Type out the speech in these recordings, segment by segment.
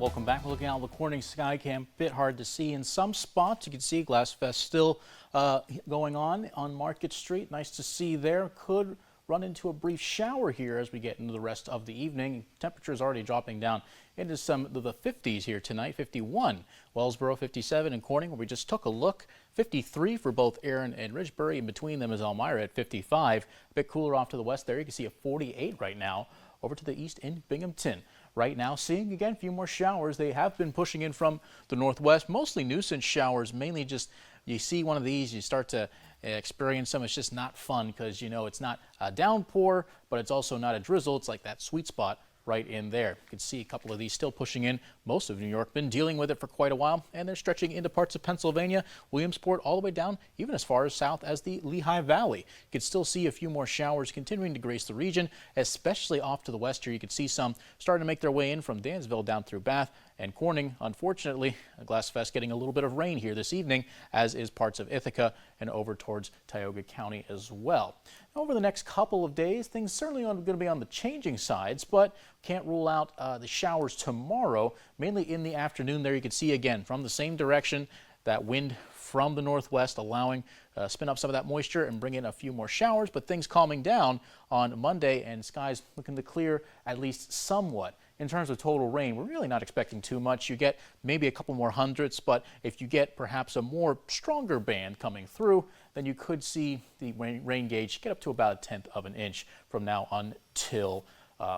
Welcome back. We're looking out the Corning sky cam. Bit hard to see in some spots. You can see Glass Fest still going on Market Street. Nice to see there. Could run into a brief shower here as we get into the rest of the evening. Temperatures already dropping down into some of the 50s here tonight. 51 Wellsboro, 57 in Corning, where we just took a look. 53 for both Erin and Ridgebury. In between them is Elmira at 55. A bit cooler off to the west there. You can see a 48 right now. Over to the east in Binghamton. Right now, seeing again a few more showers. They have been pushing in from the northwest, mostly nuisance showers, mainly just you see one of these, you start to experience them. It's just not fun because, you know, it's not a downpour, but it's also not a drizzle. It's like that sweet spot right in there. You can see a couple of these still pushing in. Most of New York been dealing with it for quite a while, and they're stretching into parts of Pennsylvania, Williamsport, all the way down even as far as south as the Lehigh Valley. You can still see a few more showers continuing to grace the region, especially off to the west here. You can see some starting to make their way in from Dansville down through Bath and Corning. Unfortunately, Glass Fest getting a little bit of rain here this evening, as is parts of Ithaca and over towards Tioga County as well. Over the next couple of days, things certainly are going to be on the changing sides, but can't rule out the showers tomorrow, mainly in the afternoon. There you can see again from the same direction that wind from the northwest allowing spin up some of that moisture and bring in a few more showers, but things calming down on Monday and skies looking to clear at least somewhat. In terms of total rain, we're really not expecting too much. You get maybe a couple more hundredths, but if you get perhaps a more stronger band coming through, then you could see the rain gauge get up to about a tenth of an inch from now until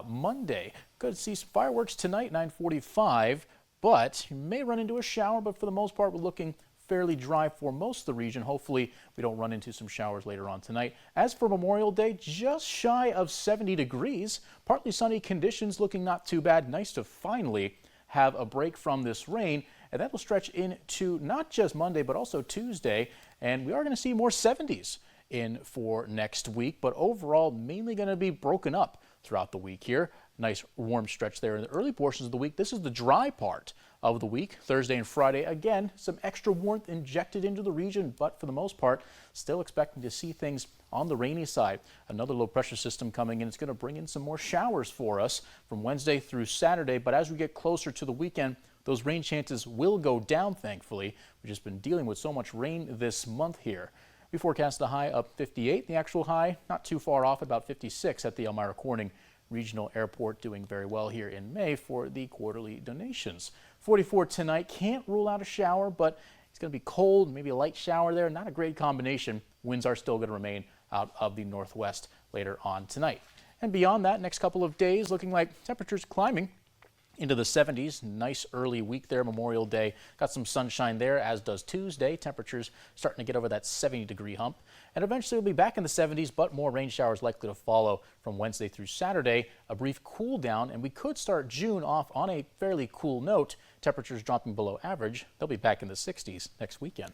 Monday. Good to see some fireworks tonight, 9:45, but you may run into a shower, but for the most part, we're looking fairly dry for most of the region. Hopefully we don't run into some showers later on tonight. As for Memorial Day, just shy of 70 degrees, partly sunny conditions, looking not too bad. Nice to finally have a break from this rain, and that will stretch into not just Monday but also Tuesday, and we are going to see more 70s in for next week, but overall mainly going to be broken up throughout the week here. Nice warm stretch there in the early portions of the week. This is the dry part of the week. Thursday and Friday, again, some extra warmth injected into the region, but for the most part, still expecting to see things on the rainy side. Another low pressure system coming in. It's going to bring in some more showers for us from Wednesday through Saturday, but as we get closer to the weekend, those rain chances will go down, thankfully. We've just been dealing with so much rain this month here. We forecast the high up 58. The actual high not too far off, about 56 at the Elmira Corning Regional Airport, doing very well here in May for the quarterly donations. 44 tonight. Can't rule out a shower, but it's going to be cold, maybe a light shower there. Not a great combination. Winds are still going to remain out of the northwest later on tonight. And beyond that, next couple of days looking like temperatures climbing into the 70s. Nice early week there, Memorial Day. Got some sunshine there, as does Tuesday. Temperatures starting to get over that 70-degree hump. And eventually we'll be back in the 70s, but more rain showers likely to follow from Wednesday through Saturday. A brief cool down, and we could start June off on a fairly cool note. Temperatures dropping below average. They'll be back in the 60s next weekend.